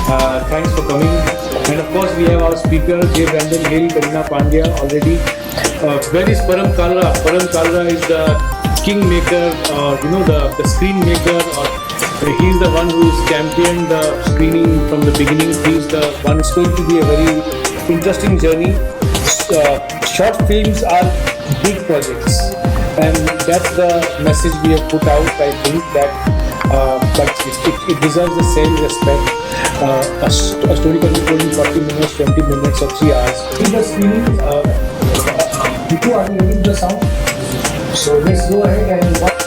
Thanks for coming. And of course, we have our speaker, J. Brandon Hill, Karina Pandya already. Where is Param Kalra? Param Kalra is the kingmaker, the screen maker. He's the one who is championed the screening from the beginning. He's the one. It's going to be a very interesting journey. Short films are big projects, and that's the message we have put out. I think that, but it deserves the same respect. A story can be told in 40 minutes, 20 minutes, or 3 hours. In the screening, Ritu, are you ready with the sound? So let's go ahead and watch.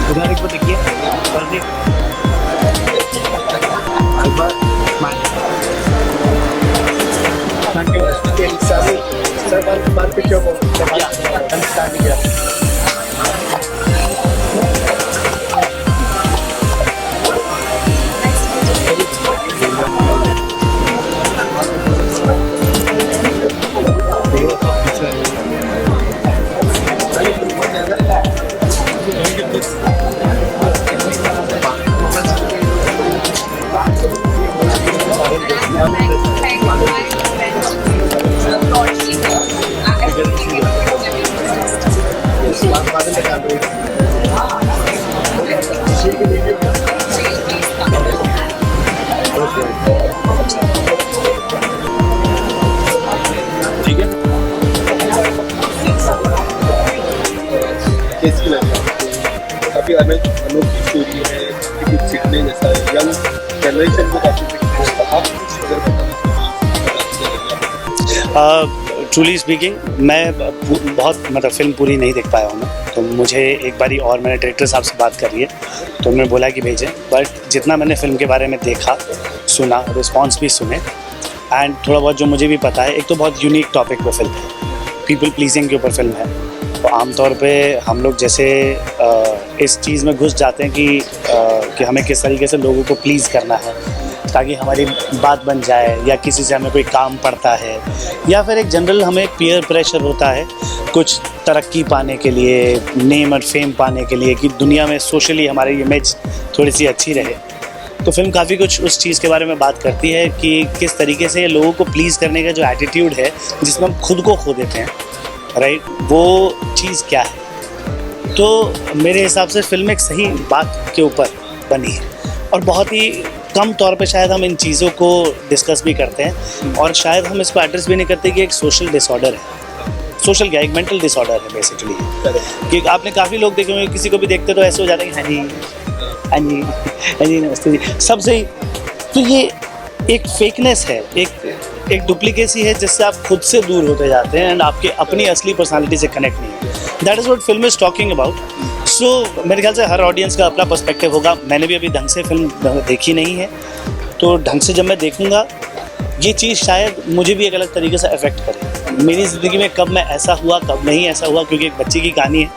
उधर एक को देखिए पर्दे one picture of I'm standing here. ठीक है, कैसी लगी? काफी अनोखी स्टोरी है, कुछ सीखने जैसा है, यंग जनरेशन को काफी सीखने जैसा। आप कुछ अगर बताना ट्रूली स्पीकिंग, मैं बहुत फिल्म पूरी नहीं देख पाया हूँ मैं, तो मुझे एक बारी और मैंने डायरेक्टर साहब से बात करी है, तो उन्होंने बोला कि भेजें। बट जितना मैंने फ़िल्म के बारे में देखा, सुना, रिस्पॉन्स भी सुने, एंड थोड़ा बहुत जो मुझे भी पता है, एक तो बहुत यूनिक टॉपिक पे फिल्म है, पीपल प्लीजिंग के ऊपर फिल्म है। तो आमतौर पे हम लोग जैसे इस चीज़ में घुस जाते हैं कि हमें किस तरीके से लोगों को प्लीज़ करना है ताकि हमारी बात बन जाए, या किसी से हमें कोई काम पड़ता है, या फिर एक जनरल हमें पीयर प्रेशर होता है कुछ तरक्की पाने के लिए, नेम और फेम पाने के लिए, कि दुनिया में सोशली हमारी इमेज थोड़ी सी अच्छी रहे। तो फिल्म काफ़ी कुछ उस चीज़ के बारे में बात करती है कि किस तरीके से लोगों को प्लीज़ करने का जो एटीट्यूड है, जिसमें हम खुद को खो देते हैं, राइट, वो चीज़ क्या है। तो मेरे हिसाब से फिल्म एक सही बात के ऊपर बनी है, और बहुत ही कम तौर पे शायद हम इन चीज़ों को डिस्कस भी करते हैं, और शायद हम इसको एड्रेस भी नहीं करते कि एक सोशल डिसऑर्डर है, सोशल क्या, एक मेंटल डिसऑर्डर है बेसिकली। कि आपने काफ़ी लोग देखे होंगे, किसी को भी देखते तो ऐसे हो जाता है कि हाँ जी, हाँ जी, हाँ जी, नमस्ते जी, सब सही। तो ये एक फेकनेस है, एक डुप्लीकेसी है, जिससे आप खुद से दूर होते जाते हैं, एंड आपके अपनी असली पर्सनालिटी से कनेक्ट नहीं है। That is what film is talking about. So मेरे ख्याल से हर ऑडियंस का अपना पर्सपेक्टिव होगा। मैंने भी अभी ढंग से फिल्म देखी नहीं है, तो ढंग से जब मैं देखूँगा, ये चीज़ शायद मुझे भी एक अलग तरीके से अफेक्ट करे। मेरी ज़िंदगी में कब मैं ऐसा हुआ, कब नहीं ऐसा हुआ, क्योंकि एक बच्चे की कहानी है,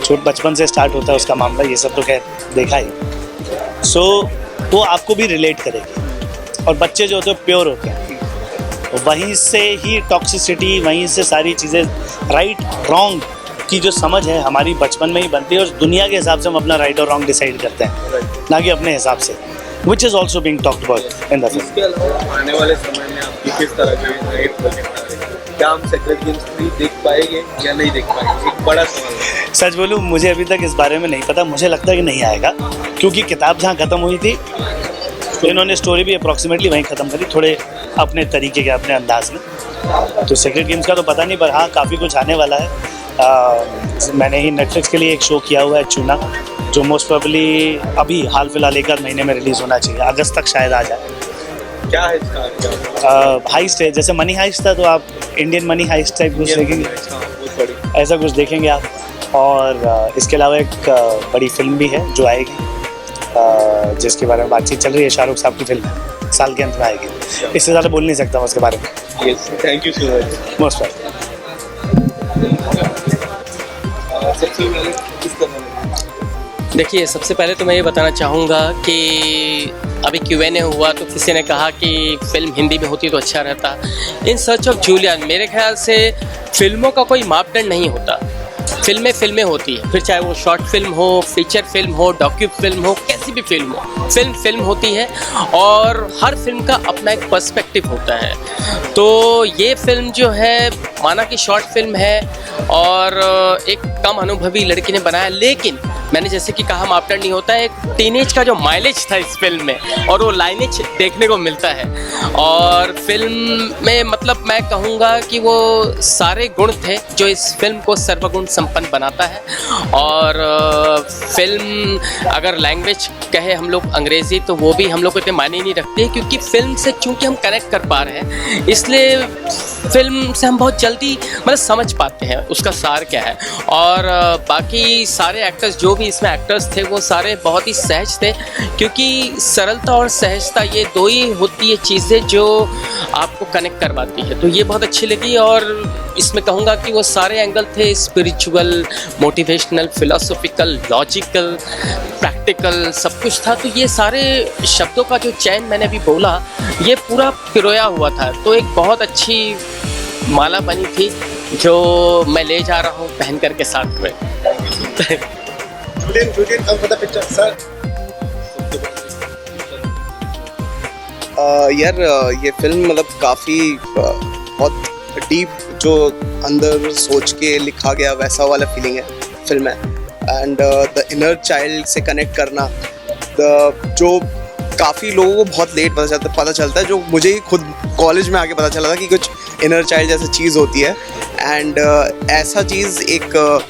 छोट बचपन से स्टार्ट होता है उसका मामला, ये सब तो खैर देखा ही। सो वो आपको भी रिलेट करेगी, और बच्चे जो होते हैं प्योर होते हैं, तो वहीं से ही टॉक्सिसिटी, वहीं से सारी चीज़ें, राइट रॉन्ग की जो समझ है हमारी बचपन में ही बनती है, और दुनिया के हिसाब से हम अपना राइट और रॉन्ग डिसाइड करते हैं, ना कि अपने हिसाब से, which is also being talked about in the film. इसके अलावा आने वाले समय में आपकी किस तरह के नए प्रोजेक्ट आ रहे हैं? क्या हम सेक्रेट गेम्स 3 देख पाएंगे या नहीं देख पाएंगे? एक बड़ा सवाल है। सच बोलूँ, मुझे अभी तक इस बारे में नहीं पता। मुझे लगता है कि नहीं आएगा, क्योंकि किताब जहाँ ख़त्म हुई थी, तो इन्होंने स्टोरी भी अप्रॉक्सीमेटली वहीं ख़त्म करी, थोड़े अपने तरीके के, अपने अंदाज में। तो सेक्रेट गेम्स का तो पता नहीं, पर हाँ काफ़ी कुछ आने वाला है। मैंने ही नेटफ्लिक्स के लिए एक शो किया हुआ है, चूना, जो मोस्ट प्रोबेबली अभी हाल फिलहाल 1 महीने में रिलीज़ होना चाहिए, अगस्त तक शायद आ जाए। क्या है इसका? हाइस्ट है, जैसे मनी हाइस्ट था, तो आप इंडियन मनी हाइस्ट टाइप कुछ देखेंगे, ऐसा कुछ देखेंगे आप। और इसके अलावा एक बड़ी फिल्म भी है जो आएगी, जिसके बारे में बातचीत चल रही है, शाहरुख साहब की फिल्म है, साल के अंत में आएगी। इससे ज़्यादा बोल नहीं सकता मैं उसके बारे में। Yes, thank you so much. Most welcome. सबसे पहले किस तरह देखिए, सबसे पहले तो मैं ये बताना चाहूँगा कि अभी Q&A हुआ तो किसी ने कहा कि फ़िल्म हिंदी में होती तो अच्छा रहता। इन सर्च ऑफ जूलियन, मेरे ख्याल से फ़िल्मों का कोई मापदंड नहीं होता। फिल्में होती है, फिर चाहे वो शॉर्ट फिल्म हो, फीचर फिल्म हो, डॉक्यू फिल्म हो, कैसी भी फिल्म हो, फिल्म होती है और हर फिल्म का अपना एक पर्सपेक्टिव होता है। तो ये फिल्म जो है, माना कि शॉर्ट फिल्म है और एक कम अनुभवी लड़की ने बनाया, लेकिन मैंने जैसे कि कहा मापदंड नहीं होता है। एक टीनेज का जो माइलेज था इस फिल्म में और वो लाइनेज देखने को मिलता है। और फिल्म में मतलब मैं कहूँगा कि वो सारे गुण थे जो इस फिल्म को सर्वगुण संपन्न बनाता है। और फिल्म अगर लैंग्वेज कहे हम लोग अंग्रेज़ी, तो वो भी हम लोग को इतने मायने नहीं रखती है, क्योंकि फिल्म से चूँकि हम कनेक्ट कर पा रहे हैं, इसलिए फिल्म से हम बहुत जल्दी मतलब समझ पाते हैं उसका सार क्या है। और बाकी सारे एक्टर्स, जो भी इसमें एक्टर्स थे, वो सारे बहुत ही सहज थे, क्योंकि सरलता और सहजता ये दो ही होती है चीज़ें जो आपको कनेक्ट करवाती है। तो ये बहुत अच्छी लगी। और इसमें कहूँगा कि वो सारे एंगल थे, spiritual, motivational, philosophical, logical, practical, सब कुछ था। तो ये सारे शब्दों का जो चयन मैंने अभी बोला, ये पूरा पिरोया हुआ था। तो एक बहुत अच्छी माला बनी थी जो मैं ले जा रहा हूँ पहन करके साथ में। Julian, come for the picture, sir. यार ये फिल्म मतलब काफ़ी बहुत डीप, जो अंदर सोच के लिखा गया वैसा वाला फीलिंग है फिल्म है। एंड द इनर चाइल्ड से कनेक्ट करना, जो काफ़ी लोगों को बहुत लेट पता चलता है, जो मुझे ही खुद कॉलेज में आके पता चला था कि कुछ इनर चाइल्ड जैसी चीज़ होती है। एंड ऐसा चीज़ एक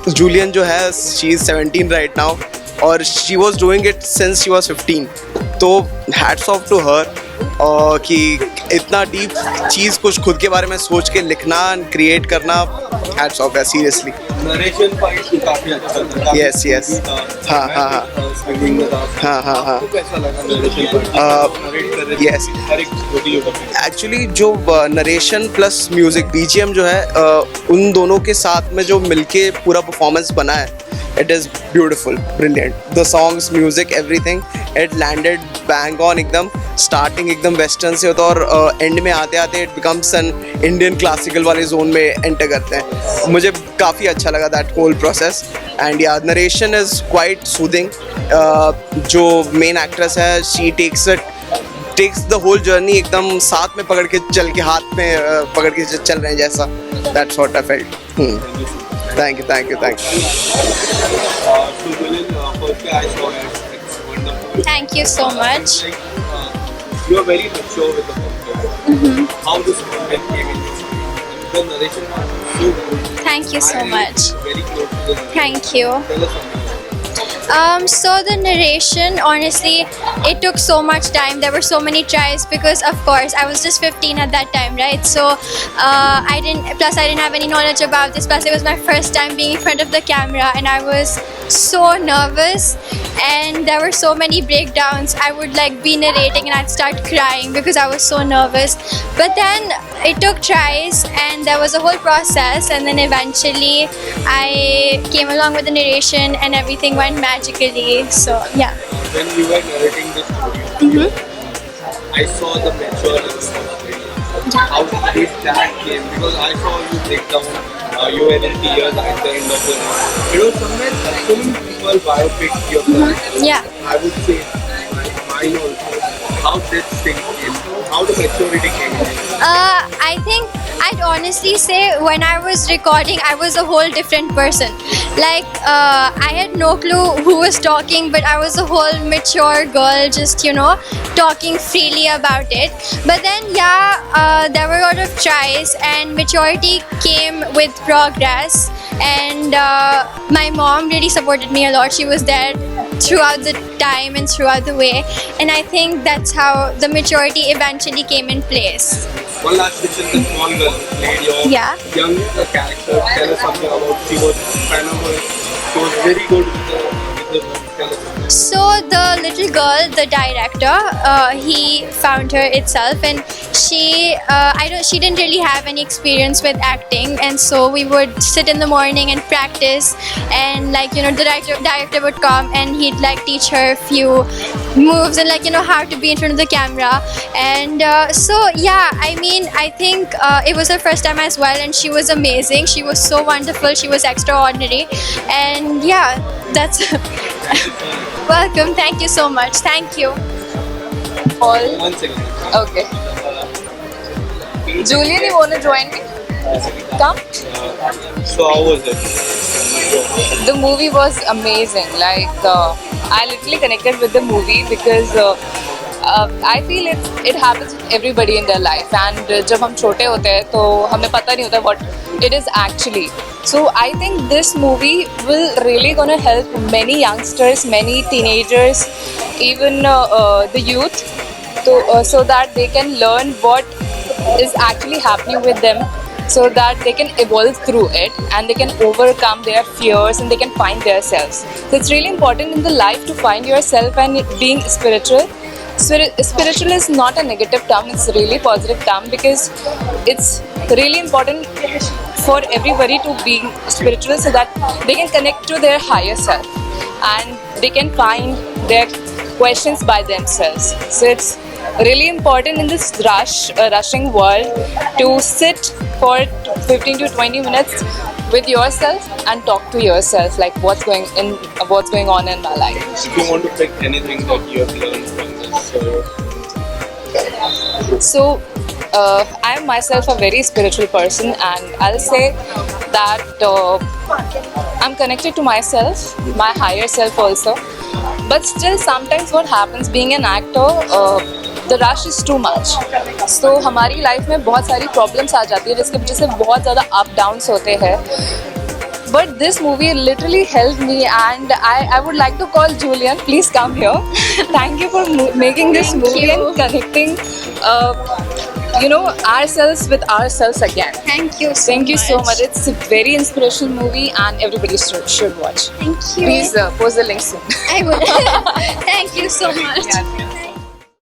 जूलियन जो है, शी इज़ 17 राइट नाउ और she was doing it since she was 15। तो हैट्स ऑफ टू हर कि इतना डीप चीज़ कुछ खुद के बारे में सोच के लिखना, क्रिएट करना, हैट्स ऑफ है सीरियसली। नरेशन पार्ट भी काफी अच्छा था। Yes, yes. हाँ, हाँ, हाँ। स्विंगिंग में था। हाँ, हाँ, हाँ। आपको कैसा लगा नरेशन पार्ट? नरेट कर रहे थे Yes. हर एक छोटी छोटी। एक्चुअली जो नरेशन प्लस म्यूज़िक BGM जो है, उन दोनों के साथ में जो मिलके पूरा परफॉर्मेंस बना है, it is beautiful, brilliant. The songs, music, everything, it landed bang on एकदम। स्टार्टिंग एकदम वेस्टर्न से होता है और एंड में आते आते it becomes an Indian classical वाले जोन में एंटर करते हैं। मुझे काफ़ी अच्छा लगा दैट होल प्रोसेस। एंड या नरेशन इज़ क्वाइट सूदिंग। जो मेन एक्ट्रेस है, she takes the whole journey एकदम साथ में पकड़ के चल के, हाथ में पकड़ के चल रहे हैं जैसा। That's what I felt. Thank you. So Julian, firstly I saw it. It's wonderful. Thank you so much. You are very mature with the content. How this content came in your mind? And the narration was so good. Thank you so much. Very close to the narration. Thank you. Tell us something. So the narration, honestly, it took so much time. There were so many tries because, of course, I was just 15 at that time, right? So I didn't have any knowledge about this. Plus, it was my first time being in front of the camera, and I was so nervous. And there were so many breakdowns. I would like be narrating, and I'd start crying because I was so nervous. But then it took tries, and there was a whole process. And then eventually, I came along with the narration, and everything went magically. So yeah. When you were narrating the story, I saw the maturity. How did that came? Because I saw you break down. You were in tears at the end of the movie. You know, somewhere so many people biopic your life. Yeah. I would say mine also. How did things came? How the maturity came in? I think I'd honestly say when I was recording, I was a whole different person. Like, I had no clue who was talking, but I was a whole mature girl, just, talking freely about it. But then, there were a lot of tries, and maturity came with progress. And my mom really supported me a lot. She was there throughout the time and throughout the way. And I think that's how the maturity eventually came in place. One last question, the small girl played your young character. Tell us something about she was phenomenal. She was very good with the tell us something. So the little girl, the director, he found her itself, and she didn't really have any experience with acting, and so we would sit in the morning and practice, and like, you know, the director would come and he'd like teach her a few moves and, like, you know, how to be in front of the camera. And so yeah, I mean, I think it was her first time as well, and she was amazing. She was so wonderful. She was extraordinary, and yeah, that's welcome. Thank you so much. Thank you. All 1 second. okay. Julian, you want to join me? Come. So how was it? The movie was amazing. Like I literally connected with the movie because I feel it happens with everybody in their life. And जब हम छोटे होते हैं तो हमें पता नहीं होता what it is actually. So I think this movie will really gonna help many youngsters, many teenagers, even the youth, so that they can learn what is actually happening with them, so that they can evolve through it and they can overcome their fears and they can find themselves. So it's really important in the life to find yourself and being spiritual. Spiritual is not a negative term, it's a really positive term, because it's really important for everybody to be spiritual so that they can connect to their higher self and they can find their questions by themselves. So it's really important in this rushing world to sit for 15 to 20 minutes with yourself and talk to yourself, like what's going on in my life. If you want to pick anything that you have learned from this, So I am myself a very spiritual person, and I'll say that I'm connected to myself, my higher self also. But still, sometimes what happens being an actor, the rush is too much. So हमारी life में बहुत सारी problems आ जाती है जिसकी वजह से बहुत ज़्यादा अप डाउन्स होते हैं. But this movie literally helped me, and I would like to call Julian. Please come here. Thank you for making this movie and connecting, ourselves with ourselves again. Thank you. Thank you so much. It's a very inspirational movie, and everybody should watch. Thank you. Please post the link soon. I will. Thank you so much. Yeah.